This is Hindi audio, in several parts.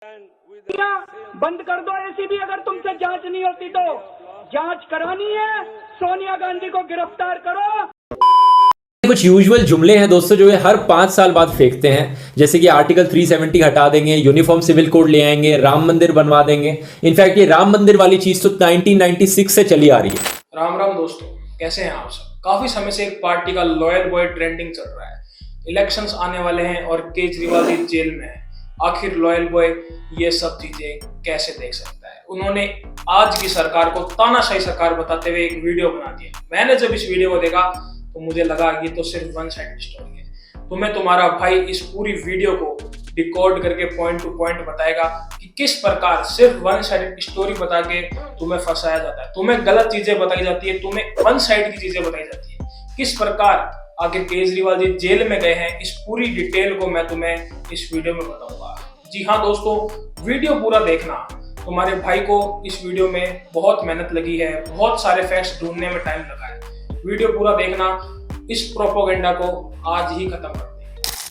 बंद कर दो एसीबी। अगर तुमसे जांच नहीं होती तो जांच करानी है, सोनिया गांधी को गिरफ्तार करो। कुछ यूजुअल जुमले हैं दोस्तों जो ये हर 5 साल बाद फेंकते हैं, जैसे कि आर्टिकल 370 हटा देंगे, यूनिफॉर्म सिविल कोड ले आएंगे, राम मंदिर बनवा देंगे। इनफैक्ट ये राम मंदिर वाली चीज तो 1996 से चली आ रही है। राम राम दोस्तों, कैसे हैं आप सब। काफी समय से एक पार्टी का लॉयल बॉय ट्रेंडिंग चल रहा है। इलेक्शंस आने वाले हैं और केजरीवाल जी जेल में है। आखिर लॉयल बॉय ये सब चीजें कैसे देख सकता है। उन्होंने आज की सरकार को तानाशाही सरकार बताते हुए एक वीडियो बना दिया। मैंने जब इस वीडियो को देखा तो मुझे लगा ये तो सिर्फ वन साइड स्टोरी है। तो मैं तुम्हारा भाई इस पूरी वीडियो को डिकोड करके पॉइंट टू पॉइंट बताएगा कि किस प्रकार सिर्फ वन साइड स्टोरी बता के तुम्हें फंसाया जाता है, तुम्हें गलत चीजें बताई जाती है, तुम्हें वन साइड की चीजें बताई जाती है। किस प्रकार आखिर केजरीवाल जी जेल में गए हैं, इस पूरी डिटेल को मैं तुम्हें इस वीडियो में बताऊंगा। जी हाँ दोस्तों, वीडियो पूरा देखना। तुम्हारे भाई को इस वीडियो में बहुत मेहनत लगी है, बहुत सारे फैक्ट्स ढूंढने में टाइम लगा है। वीडियो पूरा देखना, इस प्रोपोगेंडा को आज ही खत्म कर देंगे।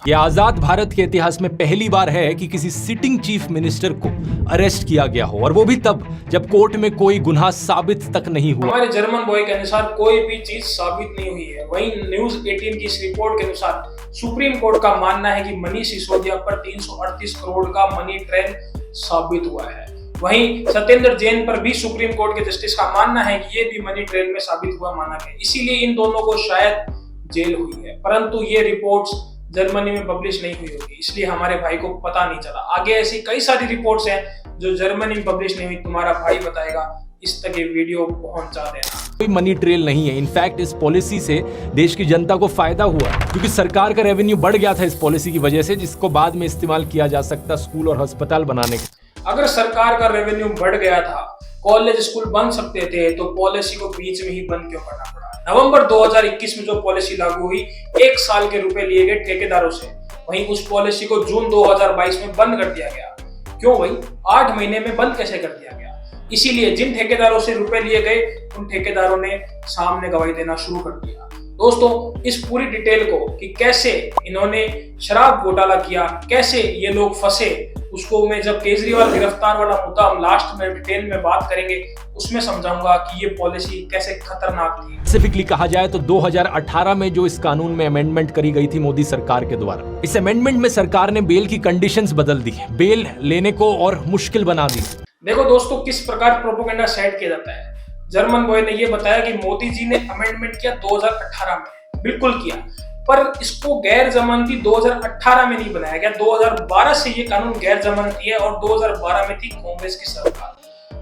ये आजाद भारत के इतिहास में पहली बार है कि किसी सिटिंग चीफ मिनिस्टर को अरेस्ट किया गया हो, और वो भी तब जब कोर्ट में कोई गुनाह साबित तक नहीं हुआ। हमारे जर्मन बॉय के अनुसार कोई भी चीज साबित नहीं हुई है। वहीं न्यूज 18 की इस रिपोर्ट के अनुसार सुप्रीम कोर्ट का मानना है कि मनीष सिसोदिया पर 338 करोड़ का मनी ट्रेल साबित हुआ है। वहीं सत्येंद्र जैन पर भी सुप्रीम कोर्ट के जस्टिस का मानना है कि ये भी मनी ट्रेल में साबित हुआ माना गया। इसीलिए इन दोनों को शायद जेल हुई है, परंतु ये रिपोर्ट्स जर्मनी में पब्लिश नहीं हुई होगी, इसलिए हमारे भाई को पता नहीं चला। आगे ऐसी कई सारी रिपोर्ट्स हैं जो जर्मनी में पब्लिश नहीं हुई, तुम्हारा भाई बताएगा। इस तक ये वीडियो पहुंचा देना। कोई मनी ट्रेल नहीं है। इनफैक्ट इस पॉलिसी से देश की जनता को फायदा हुआ, क्योंकि सरकार का रेवेन्यू बढ़ गया था इस पॉलिसी की वजह से, जिसको बाद में इस्तेमाल किया जा सकता स्कूल और अस्पताल बनाने का। अगर सरकार का रेवेन्यू बढ़ गया था, कॉलेज स्कूल बन सकते थे, तो पॉलिसी को बीच में ही बंद क्यों करना पड़ा। नवंबर 2021 में जो पॉलिसी लागू हुई, 1 साल के रुपए लिए गए ठेकेदारों से, वहीं उस पॉलिसी को जून 2022 में बंद कर दिया गया। क्यों भाई, 8 महीने में बंद कैसे कर दिया गया। इसीलिए जिन ठेकेदारों से रुपए लिए गए, उन ठेकेदारों ने सामने गवाही देना शुरू कर दिया। दोस्तों, इस पूरी डिटेल को कि कैसे इन्होंने शराब घोटाला किया, कैसे ये लोग फंसे, उसको मैं जब केजरीवाल गिरफ्तार वाला मुद्दा हम लास्ट में डिटेल में बात करेंगे, उसमें समझाऊंगा कि ये पॉलिसी कैसे खतरनाक थी। स्पेसिफिकली कहा जाए तो 2018 में जो इस कानून में अमेंडमेंट करी गई थी मोदी सरकार के द्वारा, इस अमेंडमेंट में सरकार ने बेल की कंडीशंस बदल दी, बेल लेने को और मुश्किल बना दी। देखो दोस्तों, किस प्रकार प्रोपोगेंडा सेट किया जाता है। जर्मन बॉय ने यह बताया कि मोदी जी ने अमेंडमेंट किया 2018 में, बिल्कुल किया, पर इसको गैर जमानती 2018 में नहीं बनाया गया। 2012 से ये कानून गैर जमानती है और 2012 में थी कांग्रेस की सरकार।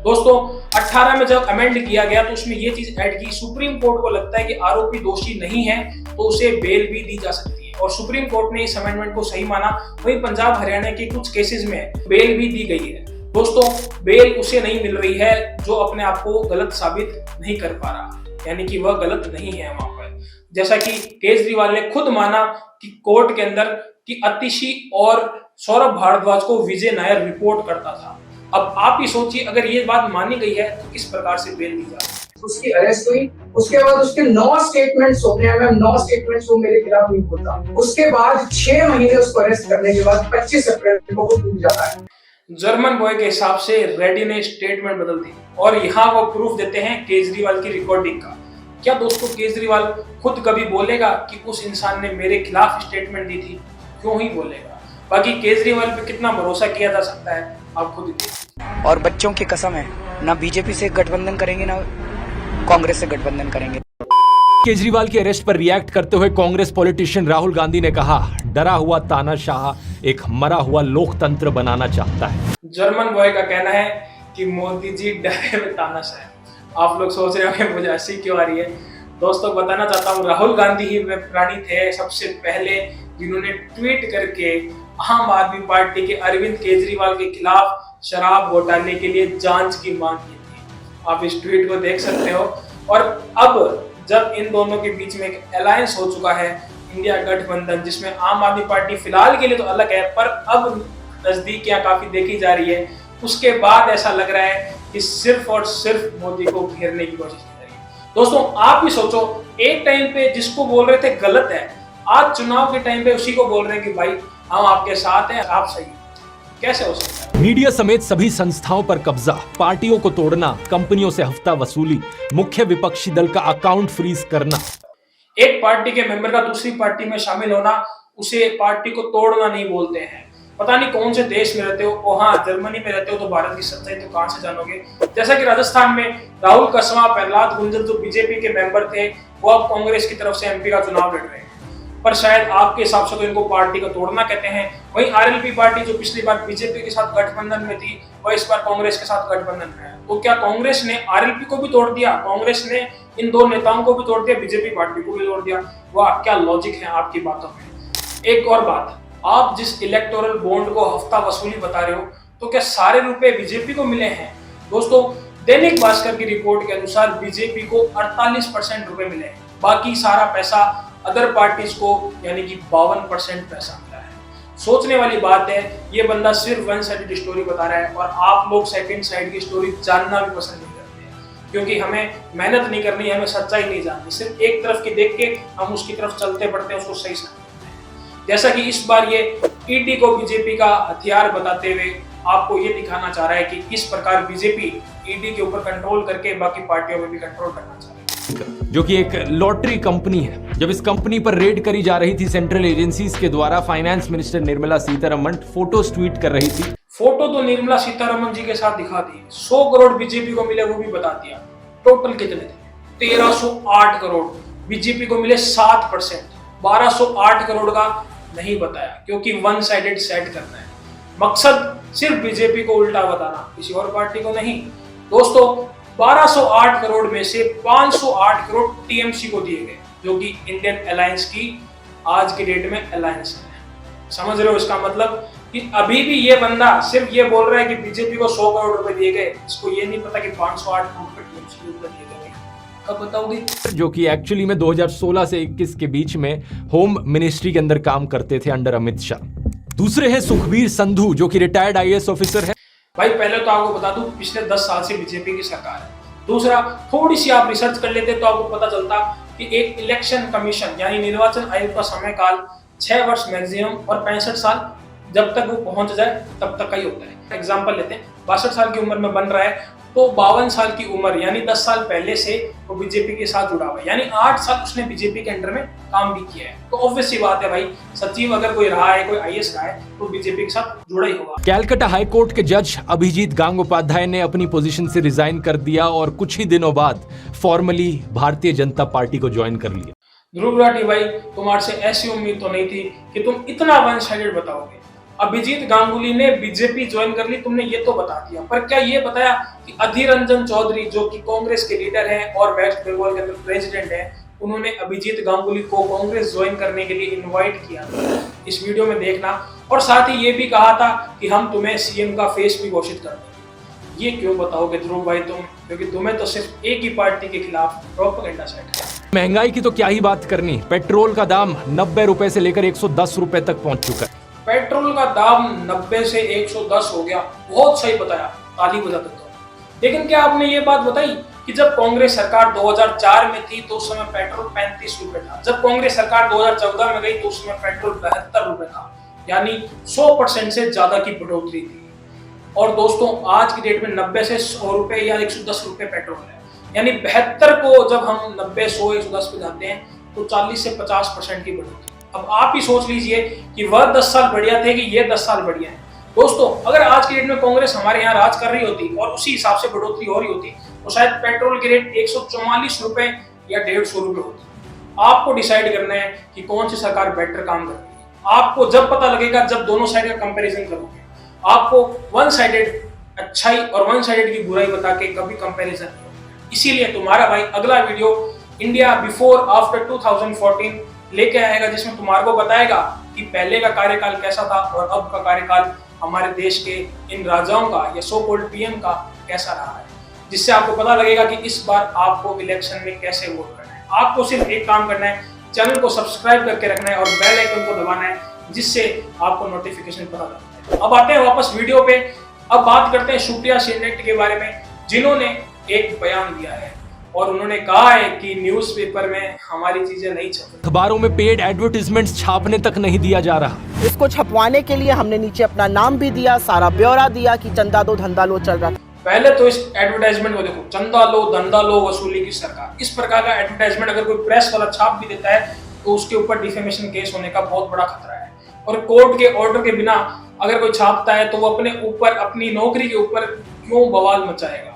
दोस्तों, 18 में जब अमेंड किया गया तो उसमें ये चीज ऐड की, सुप्रीम कोर्ट को लगता है कि आरोपी दोषी नहीं है तो उसे बेल भी दी जा सकती है, और सुप्रीम कोर्ट ने इस अमेंडमेंट को सही माना। वहीं पंजाब हरियाणा के कुछ केसेस में बेल भी दी गई है। दोस्तों, बेल उसे नहीं मिल रही है जो अपने आप को गलत साबित नहीं कर पा रहा, यानी कि वह गलत नहीं है वहां पर। जैसा कि केजरीवाल ने खुद माना कि कोर्ट के अंदर कि अतिशी और सौरभ भारद्वाज को विजय नायर रिपोर्ट करता था। अब आप ही सोचिए, अगर ये बात मानी गई है तो किस प्रकार से बेल दी जाती। उसकी अरेस्ट हुई, उसके बाद उसके 9 स्टेटमेंट्स होते हैं। 9 स्टेटमेंट्स वो मेरे खिलाफ नहीं बोलता। उसके बाद 6 महीने उसको अरेस्ट करने के बाद 25 अप्रैल को टूट जाता है। जर्मन बॉय के हिसाब से रेड्डी ने स्टेटमेंट बदल दी और यहाँ वो प्रूफ देते हैं केजरीवाल की रिकॉर्डिंग का। क्या दोस्तों, केजरीवाल खुद कभी बोलेगा कि उस इंसान ने मेरे खिलाफ स्टेटमेंट दी थी? क्यों ही बोलेगा। बाकी केजरीवाल पे कितना भरोसा किया जा सकता है, आप खुद देखिए। और बच्चों की कसम है, ना बीजेपी से गठबंधन करेंगे ना कांग्रेस से गठबंधन करेंगे। केजरीवाल के अरेस्ट पर रिएक्ट करते हुए कांग्रेस पॉलिटिशियन राहुल गांधी ने कहा, डरा हुआ तानाशाह एक मरा हुआ लोकतंत्र बनाना चाहता है। जर्मन बॉय का कहना है कि मोदी जी डरे हुए तानाशाह है। आप लोग सोच रहे होंगे मुझे हंसी क्यों आ रही है। दोस्तों, बताना चाहता हूँ, राहुल गांधी ही वे प्राणी थे सबसे पहले जिन्होंने ट्वीट करके आम आदमी पार्टी के अरविंद केजरीवाल के खिलाफ शराब घोटाले के लिए जांच की मांग की थी। आप इस ट्वीट को देख सकते हो। और अब जब इन दोनों के बीच में एक अलायंस हो चुका है, इंडिया गठबंधन, जिसमें आम आदमी पार्टी फिलहाल के लिए तो अलग है, पर अब नजदीकियां काफी देखी जा रही है, उसके बाद ऐसा लग रहा है कि सिर्फ और सिर्फ मोदी को घेरने की कोशिश की जा रही है। दोस्तों, आप भी सोचो, एक टाइम पे जिसको बोल रहे थे गलत है, आज चुनाव के टाइम पे उसी को बोल रहे हैं कि भाई हम आपके साथ हैं, आप सही। कैसे हो सकता है। मीडिया समेत सभी संस्थाओं पर कब्जा, पार्टियों को तोड़ना, कंपनियों से हफ्ता वसूली, मुख्य विपक्षी दल का अकाउंट फ्रीज करना। एक पार्टी के मेंबर का दूसरी पार्टी में शामिल होना, उसे पार्टी को तोड़ना नहीं बोलते हैं। पता नहीं कौन से देश में रहते हो, हाँ जर्मनी में रहते हो तो भारत की सच्चाई तो कहां से जानोगे। जैसा कि राजस्थान में राहुल कसवा, प्रहलाद गुंजर जो बीजेपी के मेंबर थे, वो अब कांग्रेस की तरफ से एमपी का चुनाव लड़ रहे हैं। पर शायद आपके हिसाब से तो इनको पार्टी को तोड़ना कहते हैं। वहीं आरएलपी पार्टी जो पिछली बार बीजेपी के साथ गठबंधन में थी, वह इस बार कांग्रेस के साथ गठबंधन में है। तो क्या कांग्रेस ने आरएलपी को भी तोड़ दिया? कांग्रेस ने इन दो नेताओं को भी तोड़ दिया, बीजेपी पार्टी को भी तोड़ दिया? वाह, क्या लॉजिक है आपकी बातों में। एक और बात, आप जिस इलेक्टोरल बॉन्ड को हफ्ता वसूली बता रहे हो, तो क्या सारे रुपए बीजेपी को मिले हैं? दोस्तों, दैनिक भास्कर की रिपोर्ट के अनुसार बीजेपी को 48% रुपए मिले हैं, बाकी सारा पैसा अदर पार्टीज को यानी कि 52% पैसा मिला है। सोचने वाली बात है, ये बंदा सिर्फ वन साइडेड स्टोरी बता रहा है और आप लोग सेकंड साइड की स्टोरी जानना भी पसंद नहीं करते हैं, क्योंकि हमें मेहनत नहीं करनी, हमें सच्चाई नहीं जाननी। सिर्फ एक तरफ की देख के हम उसकी तरफ चलते पड़ते हैं, उसको सही समझते हैं। जैसा कि इस बार ये ईडी को बीजेपी का हथियार बताते हुए आपको ये दिखाना चाह रहा है कि किस प्रकार बीजेपी ईडी के ऊपर कंट्रोल करके बाकी पार्टियों में भी कंट्रोल करना चाह रही है, जो कि एक लॉटरी कंपनी है। जब इस कंपनी पर रेड करी जा रही थी सेंट्रल एजेंसीज के द्वारा, finance minister Nirmala Sitharaman photos tweet कर रही थी। फोटो तो निर्मला सीतारमण जी के साथ दिखा दी, 100 करोड़ बीजेपी को मिले वो भी बता दिया। टोटल कितने थे? 1308 करोड़। बीजेपी को मिले 7%, 1208 करोड़ का नहीं बताया, क्योंकि वन साइडेड सेट करना है। मकसद सिर्फ बीजेपी को उल्टा बताना, किसी और पार्टी को नहीं। दोस्तों, 1208 करोड़ में से 508 करोड़ टीएमसी को दिए गए, जो कि इंडियन अलायंस की आज के डेट में अलायंस है। समझ रहे हो इसका मतलब? कि अभी भी ये बंदा सिर्फ ये बोल रहा है कि बीजेपी को 100 करोड़ रुपए दिए गए, इसको ये नहीं पता कि 508 करोड़ रुपए टीएमसी के ऊपर दिए गए। कब बताओगे? जो कि एक्चुअली में 2016 से 21 के बीच में होम मिनिस्ट्री के अंदर काम करते थे अंडर अमित शाह। दूसरे हैं सुखबीर संधू, जो कि रिटायर्ड आईएएस ऑफिसर है। भाई पहले तो आपको बता दूं, पिछले 10 साल से बीजेपी की सरकार है। दूसरा, थोड़ी सी आप रिसर्च कर लेते तो आपको पता चलता कि एक इलेक्शन कमीशन यानी निर्वाचन आयोग का समय काल 6 वर्ष मैक्सिमम और 65 साल जब तक वो पहुंच जाए तब तक का ही होता है। एग्जाम्पल लेते हैं, 62 साल की उम्र में बन रहा है तो 52 साल की उम्र यानी 10 साल पहले से वो बीजेपी के साथ जुड़ा हुआ है, यानी 8 साल उसने बीजेपी के अंडर में काम भी किया है। तो ऑब्वियस सी बात है भाई, सचिव अगर कोई रहा है, कोई आईएएस रहा है, तो बीजेपी के साथ जुड़ा ही होगा। कैलकाटा हाई कोर्ट के जज अभिजीत गांगोपाध्याय ने अपनी पोजीशन से रिजाइन कर दिया और कुछ ही दिनों बाद फॉर्मली भारतीय जनता पार्टी को ज्वाइन कर लिया। ध्रुव राठी भाई, तुम्हारे से ऐसी उम्मीद तो नहीं थी कि तुम इतना वन साइडेड बताओगे। अभिजीत गांगुली ने बीजेपी ज्वाइन कर ली, तुमने ये तो बता दिया, पर क्या ये बताया कि अधीर रंजन चौधरी जो कि कांग्रेस के लीडर हैं और वेस्ट बंगाल के अंदर प्रेसिडेंट हैं, उन्होंने अभिजीत गांगुली को कांग्रेस ज्वाइन करने के लिए इनवाइट किया? इस वीडियो में देखना। और साथ ही ये भी कहा था कि हम तुम्हें सीएम का फेस भी घोषित कर देंगे। ये क्यों बताओगे ध्रुव भाई तुम? क्योंकि तुम्हें तो सिर्फ एक ही पार्टी के खिलाफ प्रोपेगेंडा सेट है। महंगाई की तो क्या ही बात करनी, पेट्रोल का दाम 90 रुपए से लेकर 110 रुपए तक पहुंच चुका है। पेट्रोल का दाम 90 से 110 हो गया, बहुत सही बताया, ताली बजा देता हूं। लेकिन क्या आपने ये बात बताई कि जब कांग्रेस सरकार 2004 में थी तो उस समय पेट्रोल 35 रुपए था, जब कांग्रेस सरकार 2014 में गई तो उस समय पेट्रोल 72 रुपए था, यानी 100% से ज्यादा की बढ़ोतरी थी। और दोस्तों, आज की डेट में 90 से 100 रुपए या 110 रुपए पेट्रोल है, यानी 72 को जब हम 90, 100, 110 पे जाते हैं तो 40 से 50% की बढ़ोतरी। अब आप ही सोच लीजिए कि वह 10 साल बढ़िया थे कि ये 10 साल बढ़िया है। दोस्तों, अगर आज की डेट में कांग्रेस हमारे यहाँ राज कर रही होती और उसी हिसाब से बढ़ोतरी हो रही होती तो शायद पेट्रोल की रेट 144 रुपए या 150 रुपए होती। आपको डिसाइड करना है कि कौन सी सरकार बेटर काम कर रही है। आपको जब पता लगेगा जब दोनों साइड का कंपैरिजन करोगे। आपको वन साइडेड अच्छाई और वन साइडेड की बुराई बता के कभी कंपैरिजन नहीं होगा। इसीलिए तुम्हारा भाई अगला वीडियो इंडिया बिफोर आफ्टर 2014 लेके आएगा, जिसमें तुम्हारे को बताएगा कि पहले का कार्यकाल कैसा था और अब का कार्यकाल हमारे देश के इन राजाओं का या सो कॉल्ड पीएम का कैसा रहा है, जिससे आपको पता लगेगा कि इस बार आपको इलेक्शन में कैसे वोट करना है। आपको सिर्फ एक काम करना है, चैनल को सब्सक्राइब करके रखना है और बेल आइकन को दबाना है, जिससे आपको नोटिफिकेशन पता लगता है। अब आते हैं वापस वीडियो पे। अब बात करते हैं सुप्रिया श्रीनेट के बारे में, जिन्होंने एक बयान दिया है। और उन्होंने कहा है कि न्यूज़पेपर में हमारी चीजें नहीं छप, अखबारों में पेड एडवर्टीजमेंट्स छापने तक नहीं दिया जा रहा। इसको छपवाने के लिए हमने नीचे अपना नाम भी दिया, सारा ब्यौरा दिया कि चंदा दो धंधा लो चल रहा था। पहले तो इस एडवर्टाइजमेंट को देखो, चंदा लो धंधा लो वसूली की सरकार, इस प्रकार का एडवर्टाइजमेंट अगर कोई प्रेस वाला छाप भी देता है तो उसके ऊपर डिफेमेशन केस होने का बहुत बड़ा खतरा है। और कोर्ट के ऑर्डर के बिना अगर कोई छापता है तो वो अपने ऊपर, अपनी नौकरी के ऊपर क्यों बवाल मचाएगा।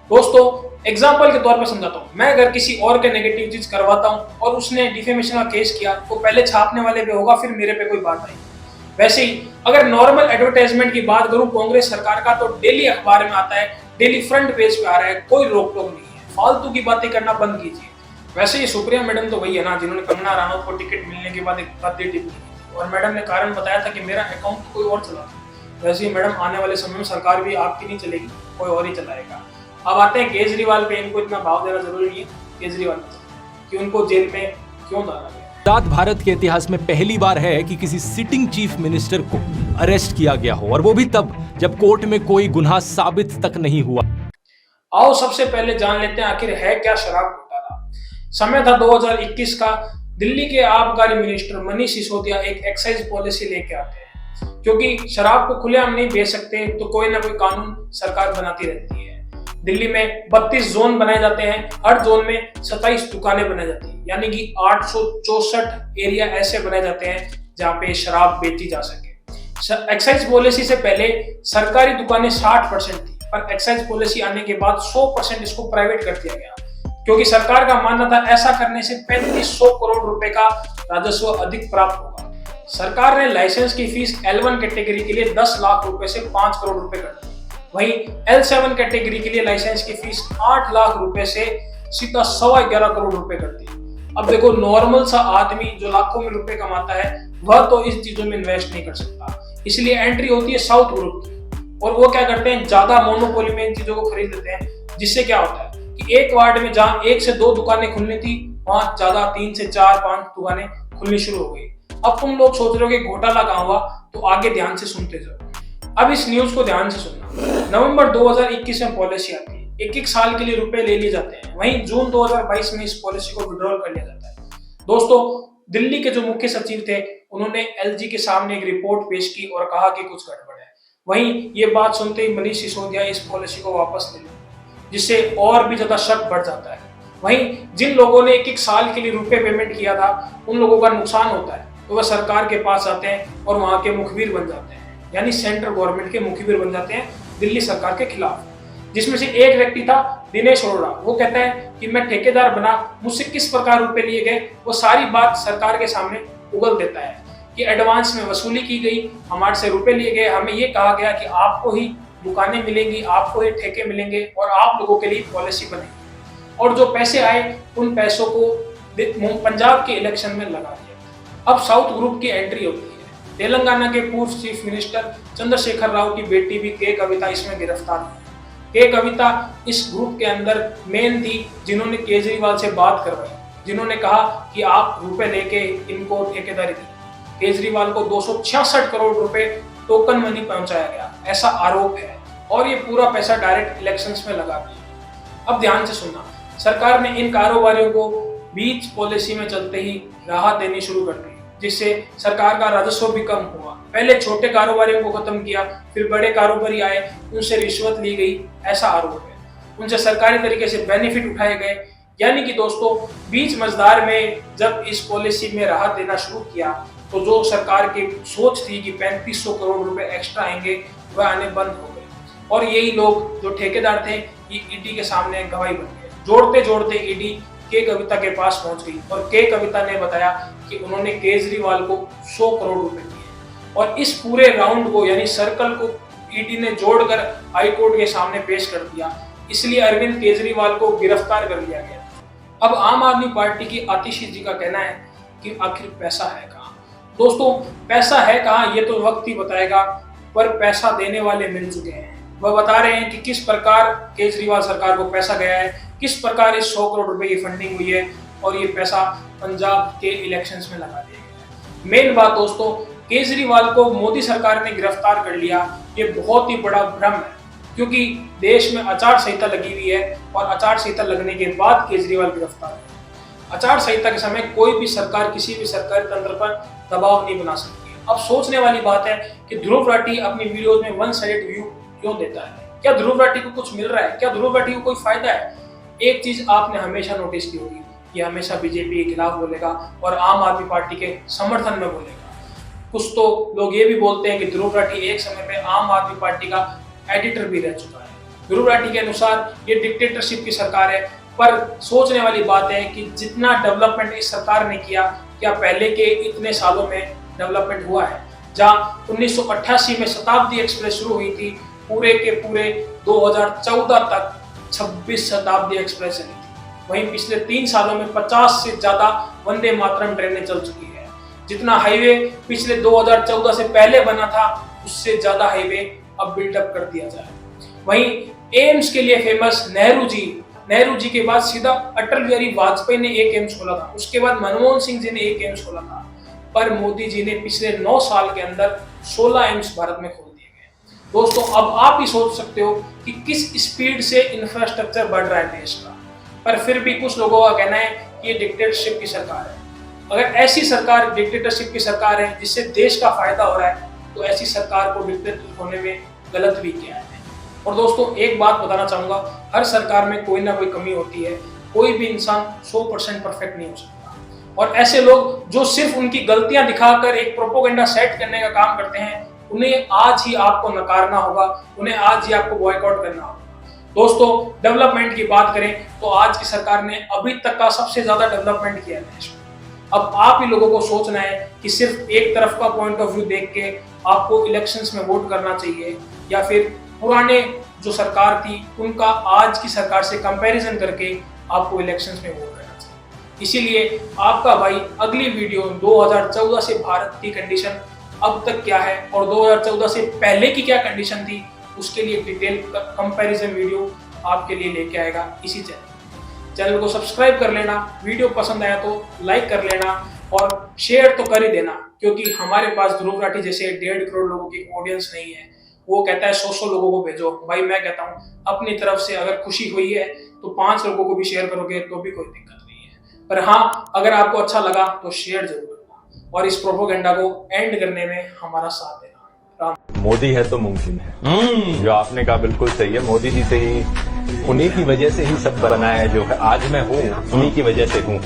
दोस्तों एग्जाम्पल के तौर पर समझाता हूँ, मैं अगर किसी और के नेगेटिव चीज करवाता हूँ और उसने डिफेमेशन का केस किया तो पहले छापने वाले पे होगा, फिर मेरे पे कोई बात आई। वैसे ही अगर नॉर्मल एडवर्टाइजमेंट की बात करूं कांग्रेस सरकार का, तो डेली अखबार में आता है, डेली फ्रंट पेज पे आ रहा है, कोई रोक टोक नहीं है। फालतू की बातें करना बंद कीजिए। वैसे ही सुप्रिया मैडम तो वही है ना जिन्होंने कंगना रनौत को टिकट मिलने के बाद एक भद्दी टिप्पणी की और मैडम ने कारण बताया था कि मेरा अकाउंट तो कोई और चलाता। वैसे ही मैडम आने वाले समय में सरकार भी आपकी नहीं चलेगी, कोई और ही चलाएगा। अब आते हैं केजरीवाल पे, इनको इतना भाव देना जरूरी नहीं है केजरीवाल कि उनको जेल में क्यों डाला गया। भारत के इतिहास में पहली बार है कि किसी सिटिंग चीफ मिनिस्टर को अरेस्ट किया गया हो, और वो भी तब जब कोर्ट में कोई गुनाह साबित तक नहीं हुआ। आओ सबसे पहले जान लेते हैं आखिर है क्या शराब घोटाला। समय था 2021 का, दिल्ली के आबकारी मिनिस्टर मनीष सिसोदिया एक एक्साइज पॉलिसी लेके आते हैं, क्योंकि शराब को खुलेआम नहीं बेच सकते तो कोई ना कोई कानून सरकार बनाती रहती है। दिल्ली में 32 जोन बनाए जाते हैं, हर जोन में 27 दुकानें बनाई जाती हैं, यानी कि 864 एरिया ऐसे बनाए जाते हैं जहां पे शराब बेची जा सके। एक्साइज पॉलिसी से पहले सरकारी दुकानें 60% थी, पर एक्साइज पॉलिसी आने के बाद 100% इसको प्राइवेट कर दिया गया, क्योंकि सरकार का मानना था ऐसा करने से 3500 करोड़ रुपए का राजस्व अधिक प्राप्त होगा। सरकार ने लाइसेंस की फीस L1 कैटेगरी के लिए 10 लाख रुपए से 5 करोड़ रुपए कर दी। वहीं L7 कैटेगरी के लिए लाइसेंस की फीस 8 लाख रुपए से सीधा 11.25 करोड़ रुपए कर दी। अब देखो नॉर्मल सा आदमी जो लाखों में रुपए कमाता है वह तो इस चीजों में इन्वेस्ट नहीं कर सकता, इसलिए एंट्री होती है साउथ ग्रुप की, और वो क्या करते हैं, ज्यादा मोनोपोली में इन चीजों को खरीद लेते हैं, जिससे क्या होता है कि एक वार्ड में जहां 1 से 2 दुकानें खुलनी थी वहां ज्यादा 3 से 4-5 दुकानें खुलनी शुरू हो गई। अब तुम लोग सोच रहे हो कि घोटाला कहां हुआ, तो आगे ध्यान से सुनते जाओ। अब इस न्यूज को ध्यान से सुनना। नवंबर 2021 में पॉलिसी आती है, 1-1 साल के लिए रुपए ले लिए जाते हैं। वहीं जून 2022 में इस पॉलिसी को विड्रॉल कर लिया जाता है। दोस्तों दिल्ली के जो मुख्य सचिव थे उन्होंने LG के सामने एक रिपोर्ट पेश की और कहा कि कुछ गड़बड़ है। वहीं ये बात सुनते ही मनीष सिसोदिया इस पॉलिसी को वापस ले लेते, जिससे और भी ज्यादा शक बढ़ जाता है। वहीं जिन लोगों ने 1-1 साल के लिए रुपए पेमेंट किया था उन लोगों का नुकसान होता है तो वह सरकार के पास आते हैं और वहां के मुखबिर बन जाते हैं, यानी सेंट्रल गवर्नमेंट के मुखबिर बन जाते हैं दिल्ली सरकार के खिलाफ। जिसमें से एक व्यक्ति था दिनेश अरोड़ा, वो कहता है कि मैं ठेकेदार बना, मुझसे किस प्रकार रुपए लिए गए वो सारी बात सरकार के सामने उगल देता है कि एडवांस में वसूली की गई, हमारे से रुपए लिए गए, हमें ये कहा गया कि आपको ही दुकानें मिलेंगी, आपको ही ठेके मिलेंगे और आप लोगों के लिए पॉलिसी बनेगी, और जो पैसे आए उन पैसों को पंजाब के इलेक्शन में लगा दिया। अब साउथ ग्रुप की एंट्री होती है। तेलंगाना के पूर्व चीफ मिनिस्टर चंद्रशेखर राव की बेटी भी के कविता इसमें गिरफ्तार हुई। के कविता इस ग्रुप के अंदर मेन थी, जिन्होंने केजरीवाल से बात करवाई, जिन्होंने कहा कि आप रुपए लेके इनको ठेकेदारी दी। केजरीवाल को 266 करोड़ रुपए टोकन मनी पहुंचाया गया, ऐसा आरोप है, और ये पूरा पैसा डायरेक्ट इलेक्शंस में लगा दिया। अब ध्यान से सुनना, सरकार ने इन कारोबारियों को बीच पॉलिसी में चलते ही राहत देनी शुरू कर दी, जिससे सरकार का राजस्व भी कम हुआ। पहले छोटे कारोबारियों को खत्म किया, फिर बड़े कारोबारी आए, उनसे रिश्वत ली गई, ऐसा आरोप है। उनसे सरकारी तरीके से बेनिफिट उठाए गए, यानी कि दोस्तों बीच मजदार में जब इस पॉलिसी में राहत देना शुरू किया तो जो सरकार की सोच थी कि 3500 करोड़ रुपए एक्स्ट्रा आएंगे वह आने बंद हो गए, और यही लोग जो ठेकेदार थे ये ईडी के सामने गवाही बन गए। जोड़ते जोड़ते ईडी के कविता के पास पहुंच गई और के कविता ने बताया कि उन्होंने केजरीवाल को 100 करोड़ रुपए दिए, और इस पूरे राउंड को यानी सर्कल को ईडी ने जोड़कर हाईकोर्ट के सामने पेश कर दिया, इसलिए अरविंद केजरीवाल को गिरफ्तार कर लिया गया। अब आम आदमी पार्टी की आतिशी जी का कहना है कि आखिर पैसा है कहाँ। दोस्तों पैसा है कहाँ ये तो वक्त ही बताएगा, पर पैसा देने वाले मिल चुके हैं। वह बता रहे हैं कि किस प्रकार केजरीवाल सरकार को पैसा गया है, किस प्रकार इस 100 करोड़ रुपए की फंडिंग हुई है, और ये पैसा पंजाब के इलेक्शंस में लगा दिया गया है। मेन बात दोस्तों, केजरीवाल को मोदी सरकार ने गिरफ्तार कर लिया, ये बहुत ही बड़ा भ्रम है, क्योंकि देश में आचार संहिता लगी हुई है और आचार संहिता लगने के बाद केजरीवाल गिरफ्तार है। आचार संहिता के समय कोई भी सरकार किसी भी सरकारी तंत्र पर दबाव नहीं बना सकती। अब सोचने वाली बात है कि ध्रुव राठी अपनी वीडियोज में वन साइडेड व्यू क्यों देता है? क्या ध्रुव राठी को कुछ मिल रहा है? क्या ध्रुव राठी को कोई फायदा है? एक चीज आपने हमेशा नोटिस की होगी, ये हमेशा बीजेपी के खिलाफ बोलेगा और आम आदमी पार्टी के समर्थन में बोलेगा। कुछ तो लोग ये भी बोलते हैं कि ध्रुव राठी एक समय पे आम आदमी पार्टी का एडिटर भी रह चुका है। ध्रुव राठी के अनुसार ये डिक्टेटरशिप की सरकार है, पर सोचने वाली बात है कि जितना डेवलपमेंट इस सरकार ने किया, क्या पहले के इतने सालों में डेवलपमेंट हुआ है? जहाँ 1988 में शताब्दी एक्सप्रेस शुरू हुई थी, पूरे के पूरे 2014 तक 26 शताब्दी एक्सप्रेस चली थी। वहीं पिछले 3 सालों में 50 से ज्यादा वंदे मातरम ट्रेनें चल चुकी है। जितना हाईवे पिछले 2014 से पहले बना था, उससे ज्यादा हाईवे अब बिल्डअप कर दिया जाए। वहीं एम्स के लिए फेमस नेहरू जी के बाद सीधा अटल बिहारी वाजपेयी ने एक एम्स खोला था, उसके बाद मनमोहन सिंह जी ने एक एम्स खोला था, पर मोदी जी ने पिछले 9 साल के अंदर 16 एम्स भारत में खोल दिए गए। दोस्तों, अब आप ही सोच सकते हो कि किस स्पीड से इंफ्रास्ट्रक्चर बढ़ रहा है देश का, पर फिर भी कुछ लोगों का कहना है कि ये डिक्टेटरशिप की सरकार है। अगर ऐसी सरकार डिक्टेटरशिप की सरकार है जिससे देश का फायदा हो रहा है, तो ऐसी सरकार को डिक्टेटर होने में गलत भी क्या है। और दोस्तों, एक बात बताना चाहूंगा, हर सरकार में कोई ना कोई कमी होती है, कोई भी इंसान 100% परफेक्ट नहीं हो सकता। और ऐसे लोग जो सिर्फ उनकी गलतियां दिखाकर एक प्रोपोगेंडा सेट करने का काम करते हैं, उन्हें आज ही आपको नकारना होगा, उन्हें आज ही आपको बॉयकॉट करना होगा। दोस्तों, डेवलपमेंट की बात करें तो आज की सरकार ने अभी तक का सबसे ज्यादा डेवलपमेंट किया है देश में। अब आप ही लोगों को सोचना है कि सिर्फ एक तरफ का पॉइंट ऑफ व्यू देख के आपको इलेक्शंस में वोट करना चाहिए, या फिर पुराने जो सरकार थी उनका आज की सरकार से कंपैरिजन करके आपको इलेक्शंस में वोट करना चाहिए। इसीलिए आपका भाई अगली वीडियो 2014 से भारत की कंडीशन अब तक क्या है और 2014 से पहले की क्या कंडीशन थी, उसके लिए डिटेल कंपैरिजन वीडियो आपके लिए लेके आएगा इसी चैनल को सब्सक्राइब कर लेना, वीडियो पसंद आया तो लाइक कर लेना और शेयर तो कर ही देना, क्योंकि हमारे पास ध्रुव राठी जैसे 1.5 करोड़ लोगों की ऑडियंस नहीं है। वो कहता है 100 लोगों को भेजो, भाई मैं कहता हूँ अपनी तरफ से अगर खुशी हुई है तो 5 लोगों को भी शेयर करोगे तो भी कोई दिक्कत नहीं है। पर हाँ, अगर आपको अच्छा लगा तो शेयर जरूर करना और इस प्रोपोगेंडा को एंड करने में हमारा साथ देना। मोदी है तो मुमकिन है। जो आपने कहा बिल्कुल सही है। मोदी जी से ही, उन्हीं की वजह से ही सब बना है जो है आज मैं हूँ, उन्हीं की वजह से हूँ।